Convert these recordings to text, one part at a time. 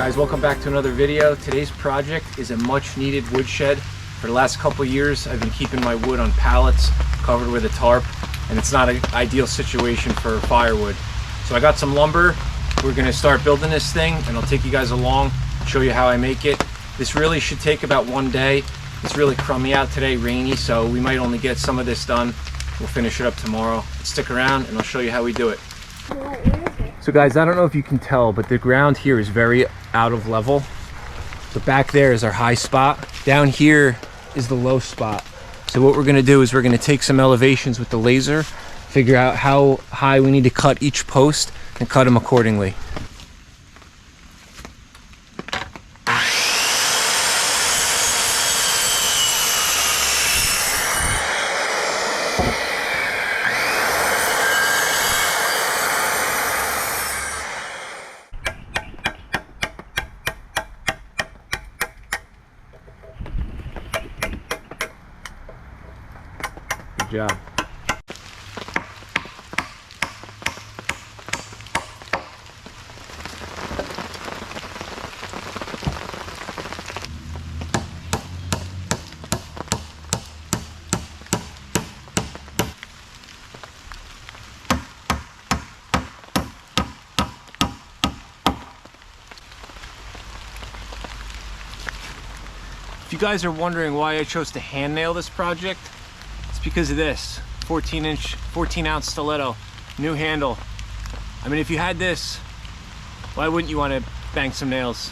Guys, welcome back to another video. Today's project is a much needed woodshed. For the last couple years I've been keeping my wood on pallets covered with a tarp, and it's not an ideal situation for firewood. So I got some lumber. We're going to start building this thing and I'll take you guys along, show you how I make it. This really should take about one day. It's really crummy out today, rainy, so we might only get some of this done. We'll finish it up tomorrow. Stick around and I'll show you how we do it. So guys, I don't know if you can tell, but the ground here is very out of level. So back there is our high spot. Down here is the low spot. So what we're gonna do is we're gonna take some elevations with the laser, figure out how high we need to cut each post and cut them accordingly. Good job. If you guys are wondering why I chose to hand nail this project, it's because of this 14 ounce stiletto, new handle. I mean, if you had this, why wouldn't you want to bang some nails?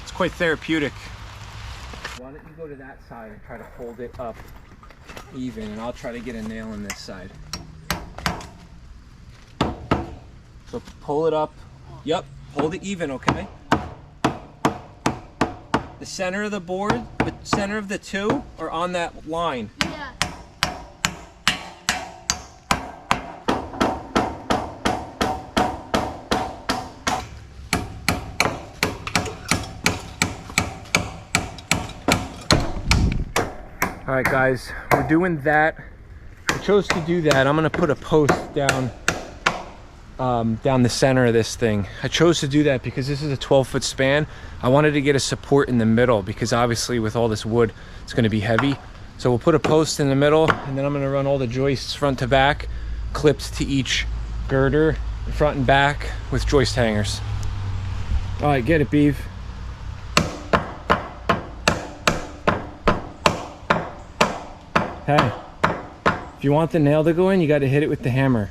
It's quite therapeutic. Why don't you go to that side and try to hold it up even, and I'll try to get a nail on this side. So pull it up. Yep, hold it even, okay? The center of the board, the center of the two are on that line. Yeah. All right, guys, we're doing that. I chose to do that. I'm gonna put a post down the center of this thing. I chose to do that because this is a 12-foot span. I wanted to get a support in the middle because obviously with all this wood, it's gonna be heavy. So we'll put a post in the middle, and then I'm gonna run all the joists front to back, clipped to each girder, front and back, with joist hangers. All right, get it, Bev. Hey, if you want the nail to go in, you got to hit it with the hammer.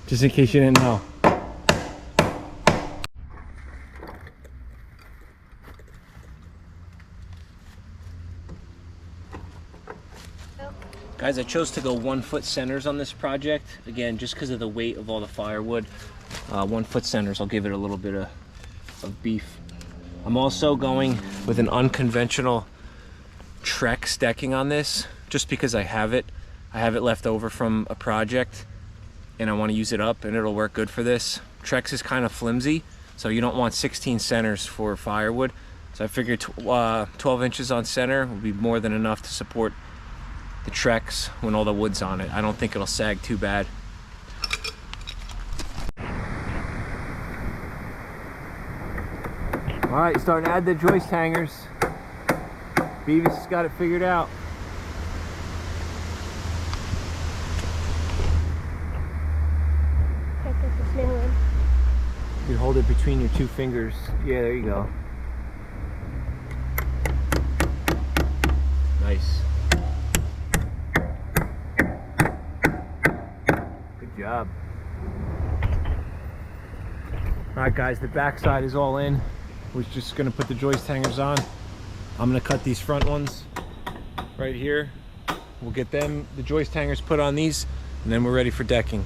Just in case you didn't know. Guys, I chose to go 1 foot centers on this project. Again, just because of the weight of all the firewood. 1 foot centers, I'll give it a little bit of beef. I'm also going with an unconventional Trex decking on this, just because I have it left over from a project and I want to use it up, and it'll work good for this. Trex is kind of flimsy, so you don't want 16 centers for firewood. So I figured 12 inches on center would be more than enough to support the Trex when all the wood's on it. I don't think it'll sag too bad. All right, starting to add the joist hangers. Bvis has got it figured out. You hold it between your two fingers. Yeah, there you go. Nice. Good job. All right, guys, the back side is all in. We're just gonna put the joist hangers on. I'm gonna cut these front ones right here. We'll get them, the joist hangers put on these, and then we're ready for decking.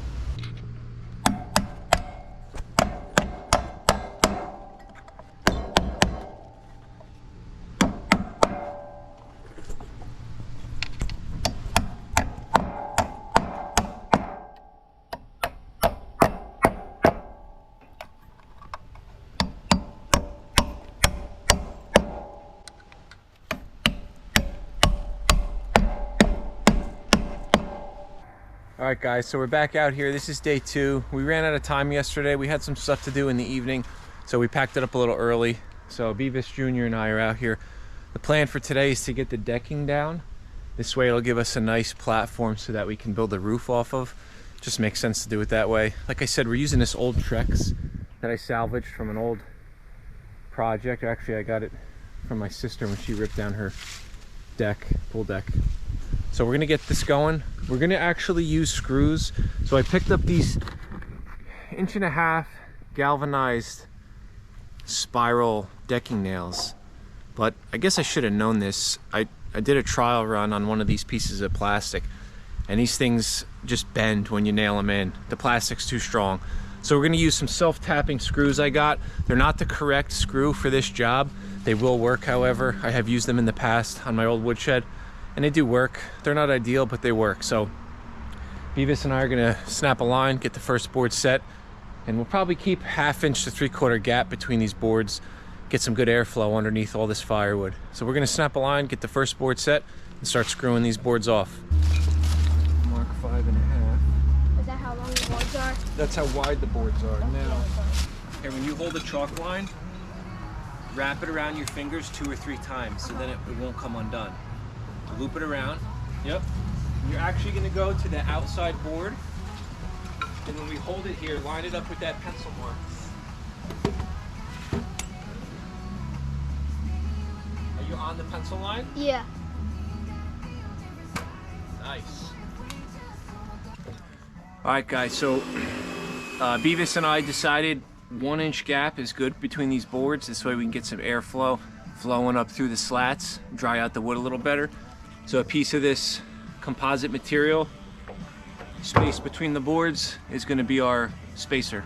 All right, guys, so we're back out here. This is day 2. We ran out of time yesterday. We had some stuff to do in the evening, So we packed it up a little early. So Bvis Jr. and I are out here. The plan for today is to get the decking down. This way it'll give us a nice platform so that we can build a roof off of. Just makes sense to do it that way. Like I said, we're using this old Trex that I salvaged from an old project. Actually, I got it from my sister when she ripped down her deck, pool deck. So we're gonna get this going. We're gonna actually use screws. So I picked up these 1.5 inch galvanized spiral decking nails. But I guess I should have known this. I did a trial run on one of these pieces of plastic, and these things just bend when you nail them in. The plastic's too strong. So we're gonna use some self-tapping screws I got. They're not the correct screw for this job. They will work, however. I have used them in the past on my old woodshed, and they do work. They're not ideal, but they work. So Bvis and I are gonna snap a line, get the first board set, and we'll probably keep 1/2 inch to 3/4 gap between these boards, get some good airflow underneath all this firewood. So we're gonna snap a line, get the first board set, and start screwing these boards off. Mark 5.5. Is that how long the boards are? That's how wide the boards are. Now, okay, when you hold the chalk line, wrap it around your fingers 2 or 3 times, so then it won't come undone. Loop it around. Yep. You're actually gonna go to the outside board, and when we hold it here, line it up with that pencil mark. Are you on the pencil line? Yeah. Nice. All right, guys, so Bvis and I decided 1 inch gap is good between these boards. This way we can get some airflow flowing up through the slats, dry out the wood a little better. So a piece of this composite material, space between the boards, is going to be our spacer.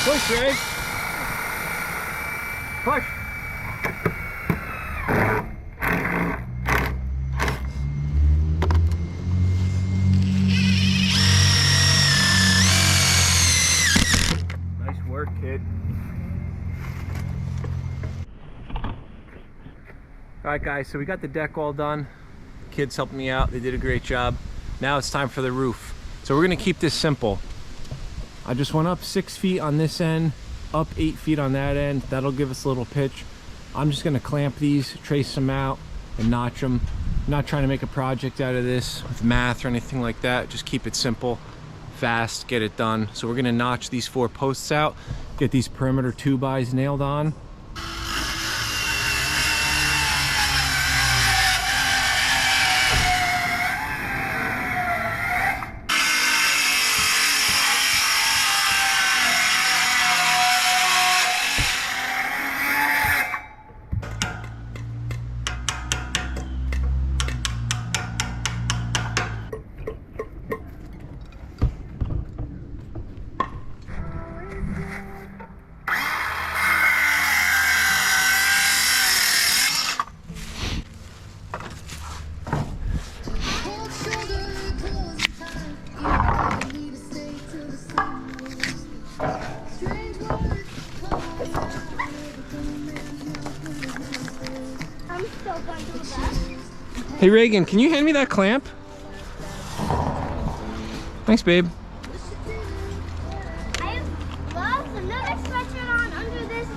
Push, Ray. Push. Nice work, kid. All right, guys, so we got the deck all done. Kids helped me out. They did a great job. Now it's time for the roof. So we're gonna keep this simple. I just went up 6 feet on this end, up 8 feet on that end. That'll give us a little pitch. I'm just gonna clamp these, trace them out, and notch them. I'm not trying to make a project out of this with math or anything like that. Just keep it simple, fast, get it done. So we're gonna notch these 4 posts out, get these perimeter 2x nailed on. Hey Reagan, can you hand me that clamp? Thanks, babe. I have gloves, another sweatshirt on under this.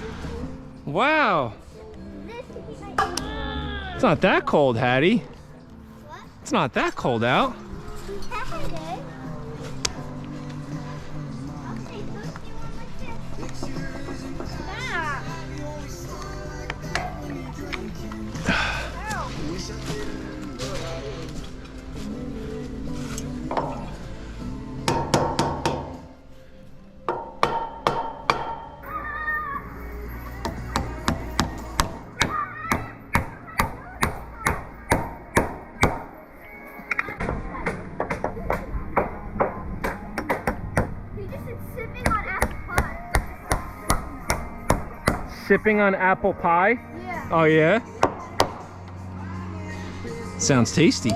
Wow. This to keep my... It's not that cold, Hattie. What? It's not that cold out. Yeah, it is. I'll stay toasty one like this. Yeah. Sipping on apple pie? Yeah. Oh yeah? Sounds tasty.